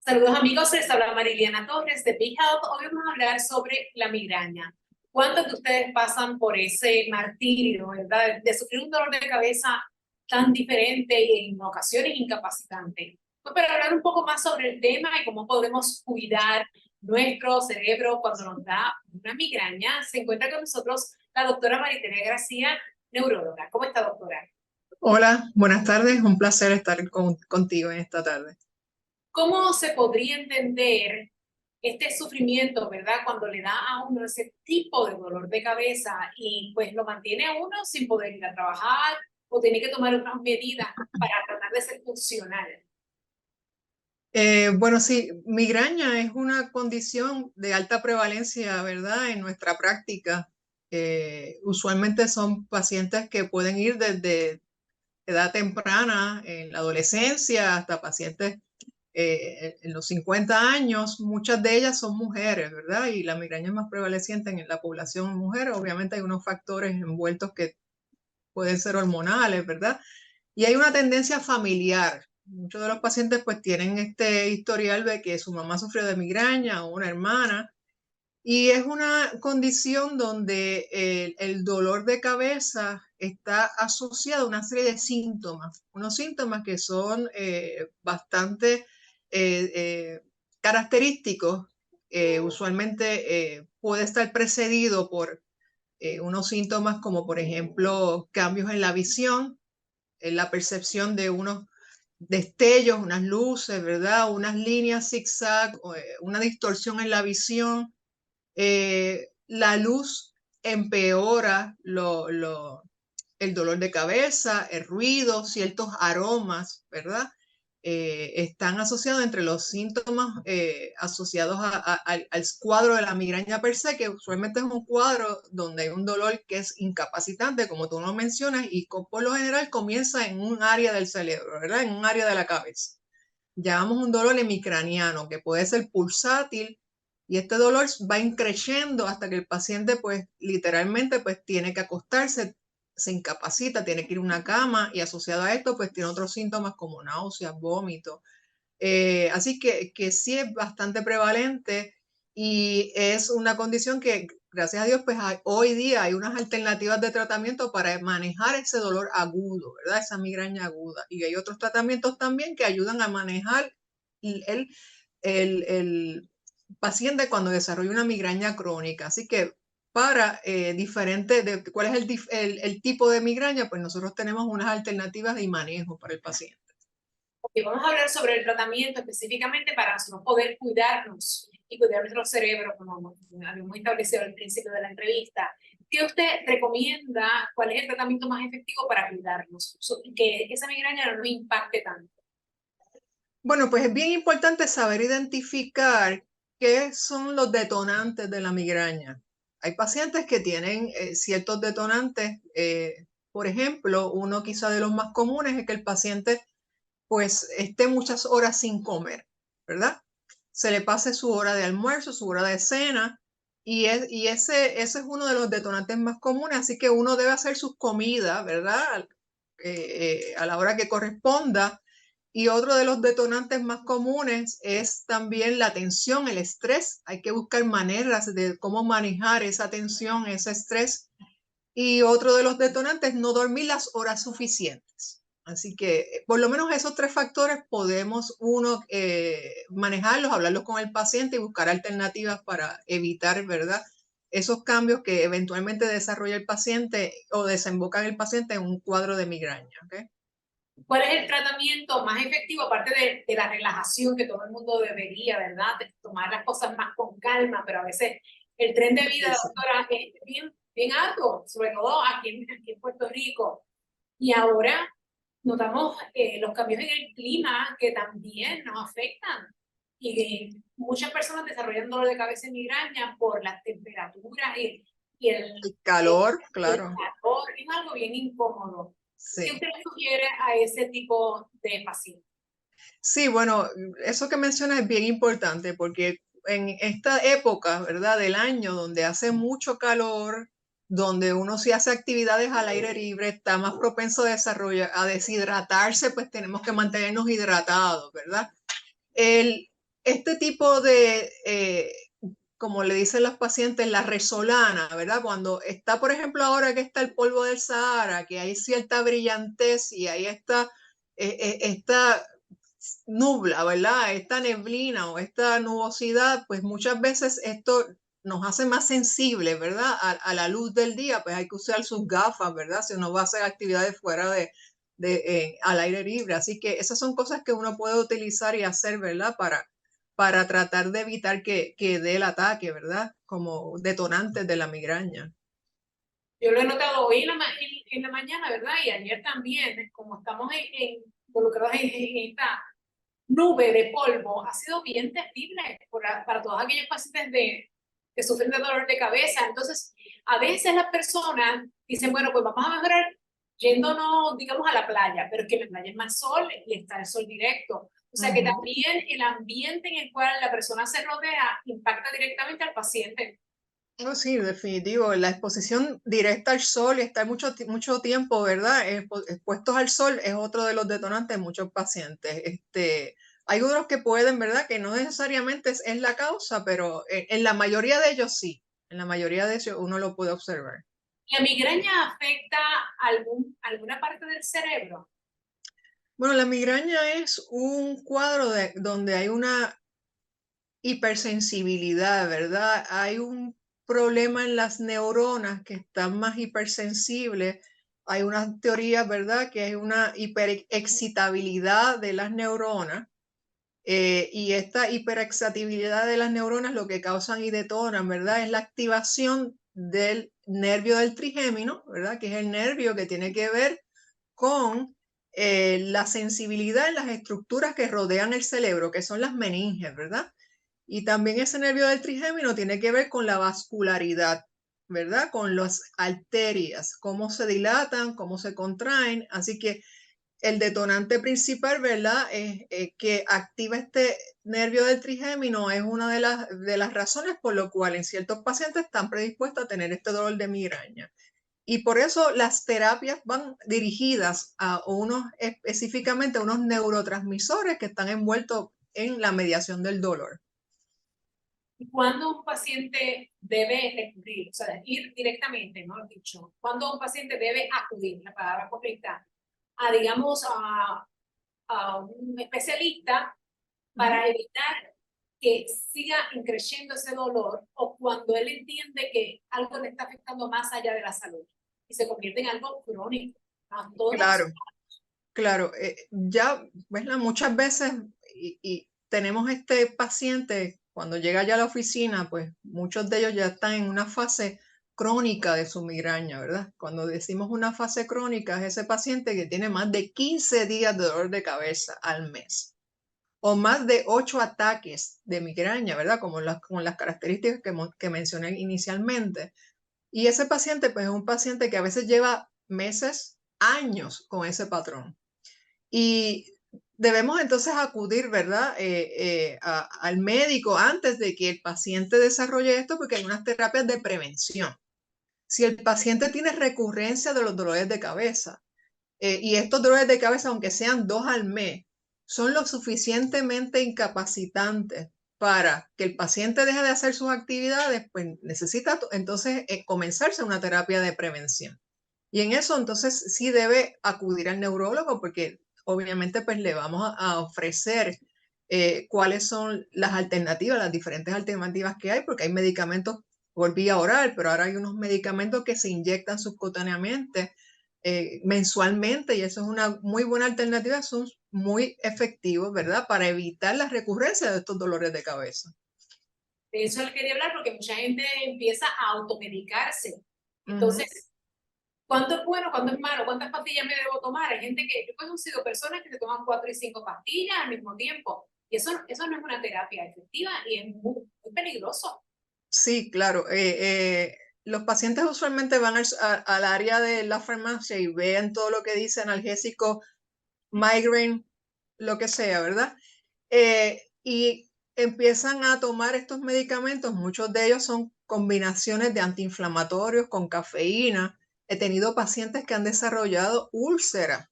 Saludos amigos, les habla Mariliana Torres de Big Health. Hoy vamos a hablar sobre la migraña. ¿Cuántos de ustedes pasan por ese martirio, verdad? De sufrir un dolor de cabeza tan diferente y en ocasiones incapacitante. Pues para hablar un poco más sobre el tema y cómo podemos cuidar nuestro cerebro cuando nos da una migraña, se encuentra con nosotros la doctora Maritere García, neuróloga. ¿Cómo está, doctora? Hola, buenas tardes. Un placer estar contigo en esta tarde. ¿Cómo se podría entender este sufrimiento, verdad? Cuando le da a uno ese tipo de dolor de cabeza y pues lo mantiene a uno sin poder ir a trabajar o tiene que tomar otras medidas para tratar de ser funcional. Bueno, sí, migraña es una condición de alta prevalencia, ¿verdad? En nuestra práctica. Usualmente son pacientes que pueden ir desde edad temprana, en la adolescencia, hasta pacientes en los 50 años. Muchas de ellas son mujeres, ¿verdad? Y la migraña es más prevaleciente en la población mujer. Obviamente hay unos factores envueltos que pueden ser hormonales, ¿verdad? Y hay una tendencia familiar. Muchos de los pacientes pues tienen este historial de que su mamá sufrió de migraña o una hermana. Y es una condición donde el dolor de cabeza está asociado a una serie de síntomas, unos síntomas que son bastante característicos. Usualmente puede estar precedido por unos síntomas como por ejemplo cambios en la visión, en la percepción de unos destellos, unas luces, ¿verdad? Unas líneas zigzag, una distorsión en la visión. La luz empeora el dolor de cabeza, el ruido, ciertos aromas, ¿verdad? Están asociados entre los síntomas asociados al cuadro de la migraña per se, que usualmente es un cuadro donde hay un dolor que es incapacitante, como tú lo mencionas, y por lo general comienza en un área del cerebro, ¿verdad? En un área de la cabeza. Llamamos un dolor hemicraniano, que puede ser pulsátil, y este dolor va increciendo hasta que el paciente, pues, literalmente, pues, tiene que acostarse, se incapacita, tiene que ir a una cama, y asociado a esto, pues, tiene otros síntomas como náuseas, vómitos. Así que sí es bastante prevalente y es una condición que, gracias a Dios, pues hoy día hay unas alternativas de tratamiento para manejar ese dolor agudo, ¿verdad? Esa migraña aguda. Y hay otros tratamientos también que ayudan a manejar el, el paciente cuando desarrolla una migraña crónica. Así que para cuál es el tipo de migraña, pues nosotros tenemos unas alternativas de manejo para el paciente. Y vamos a hablar sobre el tratamiento específicamente para nosotros poder cuidarnos y cuidar nuestro cerebro, como habíamos establecido al principio de la entrevista. ¿Qué usted recomienda? ¿Cuál es el tratamiento más efectivo para cuidarnos? Que esa migraña no nos impacte tanto. Bueno, pues es bien importante saber identificar qué son los detonantes de la migraña. Hay pacientes que tienen ciertos detonantes. Por ejemplo, uno quizá de los más comunes es que el paciente pues esté muchas horas sin comer, ¿verdad? Se le pase su hora de almuerzo, su hora de cena, y ese es uno de los detonantes más comunes, así que uno debe hacer sus comidas, ¿verdad? A la hora que corresponda. Y otro de los detonantes más comunes es también la tensión, el estrés. Hay que buscar maneras de cómo manejar esa tensión, ese estrés. Y otro de los detonantes, no dormir las horas suficientes. Así que por lo menos esos tres factores podemos manejarlos, hablarlos con el paciente y buscar alternativas para evitar, ¿verdad? Esos cambios que eventualmente desarrolla el paciente o desembocan el paciente en un cuadro de migraña. ¿Okay? ¿Cuál es el tratamiento más efectivo, aparte de la relajación que todo el mundo debería, ¿verdad? De tomar las cosas más con calma, pero a veces el tren de vida, Sí, sí. doctora, es bien, bien alto, sobre todo aquí en Puerto Rico. Y ahora notamos los cambios en el clima que también nos afectan. Y muchas personas desarrollan dolor de cabeza y migraña por las temperaturas y El el, calor, el claro. calor. Es algo bien incómodo. ¿Qué Sí. usted le sugiere a ese tipo de pacientes? Sí, bueno, eso que mencionas es bien importante porque en esta época, ¿verdad? Del año donde hace mucho calor, donde uno sí hace actividades al aire libre, está más propenso a deshidratarse, pues tenemos que mantenernos hidratados, ¿verdad? El, este tipo de, como le dicen los pacientes, la resolana, ¿verdad? Cuando está, por ejemplo, ahora que está el polvo del Sahara, que hay cierta brillantez y ahí está esta nubla, ¿verdad? Esta neblina o esta nubosidad, pues muchas veces esto nos hace más sensibles, ¿verdad? A la luz del día, pues hay que usar sus gafas, ¿verdad? Si uno va a hacer actividades fuera al aire libre. Así que esas son cosas que uno puede utilizar y hacer, ¿verdad? Para tratar de evitar que dé el ataque, ¿verdad? Como detonantes de la migraña. Yo lo he notado hoy en la mañana, ¿verdad? Y ayer también, como estamos involucrados en esta nube de polvo, ha sido bien terrible para todos aquellos pacientes que sufren de dolor de cabeza. Entonces, a veces las personas dicen, bueno, pues vamos a mejorar yéndonos, digamos, a la playa, pero es que en la playa es más sol y está el sol directo. O sea que también el ambiente en el cual la persona se rodea impacta directamente al paciente. Oh, sí, definitivo. La exposición directa al sol y estar mucho tiempo, ¿verdad? Expuestos al sol es otro de los detonantes de muchos pacientes. Hay otros que pueden, ¿verdad? Que no necesariamente es la causa, pero en la mayoría de ellos sí. En la mayoría de ellos uno lo puede observar. ¿La migraña afecta alguna parte del cerebro? Bueno, la migraña es un cuadro donde hay una hipersensibilidad, ¿verdad? Hay un problema en las neuronas que están más hipersensibles. Hay unas teorías, ¿verdad? Que hay una hiperexcitabilidad de las neuronas. Y esta hiperexcitabilidad de las neuronas lo que causan y detonan, ¿verdad? Es la activación del nervio del trigémino, ¿verdad? Que es el nervio que tiene que ver con la sensibilidad en las estructuras que rodean el cerebro, que son las meninges, ¿verdad? Y también ese nervio del trigémino tiene que ver con la vascularidad, ¿verdad? Con las arterias, cómo se dilatan, cómo se contraen. Así que el detonante principal, ¿verdad? Es que activa este nervio del trigémino, es una de las razones por lo cual en ciertos pacientes están predispuestos a tener este dolor de migraña. Y por eso las terapias van dirigidas a específicamente a unos neurotransmisores que están envueltos en la mediación del dolor. ¿Y cuándo un paciente debe recurrir, o sea, ir directamente, ¿no? Dicho, cuándo un paciente debe acudir, la palabra correcta, digamos, a un especialista para evitar que siga creciendo ese dolor o cuando él entiende que algo le está afectando más allá de la salud y se convierte en algo crónico? Claro, claro. Ya, ¿verdad? Muchas veces y tenemos este paciente, cuando llega ya a la oficina, pues muchos de ellos ya están en una fase crónica de su migraña, ¿verdad? Cuando decimos una fase crónica, es ese paciente que tiene más de 15 días de dolor de cabeza al mes o más de 8 ataques de migraña, ¿verdad? Como las características que mencioné inicialmente. Y ese paciente, pues es un paciente que a veces lleva meses, años con ese patrón. Y debemos entonces acudir, ¿verdad? Al médico antes de que el paciente desarrolle esto, porque hay unas terapias de prevención. Si el paciente tiene recurrencia de los dolores de cabeza, y estos dolores de cabeza, aunque sean 2 al mes, son lo suficientemente incapacitantes para que el paciente deje de hacer sus actividades, pues necesita entonces comenzarse una terapia de prevención. Y en eso entonces sí debe acudir al neurólogo porque obviamente pues le vamos a ofrecer cuáles son las alternativas, las diferentes alternativas que hay, porque hay medicamentos por vía oral, pero ahora hay unos medicamentos que se inyectan subcutáneamente mensualmente y eso es una muy buena alternativa, son muy efectivos, ¿verdad? Para evitar la recurrencia de estos dolores de cabeza. De eso le quería hablar porque mucha gente empieza a automedicarse. Ujú. Entonces, ¿cuánto es bueno, cuánto es malo? ¿Cuántas pastillas me debo tomar? Hay gente que, yo he conocido personas que se toman 4 y 5 pastillas al mismo tiempo. Y eso no es una terapia efectiva y es muy peligroso. Sí, claro. Los pacientes usualmente van al área de la farmacia y ven todo lo que dice analgésico, migraine, lo que sea, ¿verdad? Y empiezan a tomar estos medicamentos. Muchos de ellos son combinaciones de antiinflamatorios con cafeína. He tenido pacientes que han desarrollado úlceras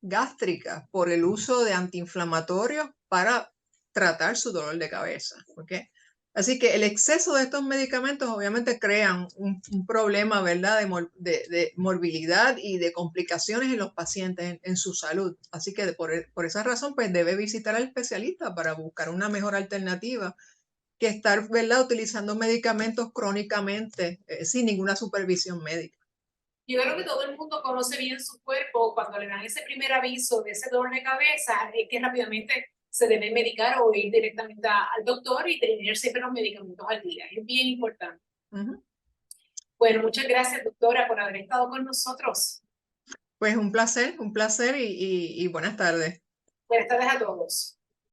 gástricas por el uso de antiinflamatorios para tratar su dolor de cabeza. ¿Okay? Así que el exceso de estos medicamentos obviamente crean un problema, ¿verdad?, de morbilidad y de complicaciones en los pacientes, en su salud. Así que por esa razón, pues debe visitar al especialista para buscar una mejor alternativa que estar, ¿verdad?, utilizando medicamentos crónicamente sin ninguna supervisión médica. Yo creo que todo el mundo conoce bien su cuerpo cuando le dan ese primer aviso de ese dolor de cabeza, es que rápidamente se debe medicar o ir directamente al doctor y tener siempre los medicamentos al día. Es bien importante. Bueno, muchas gracias, doctora, por haber estado con nosotros. Pues un placer y buenas tardes. Buenas tardes a todos.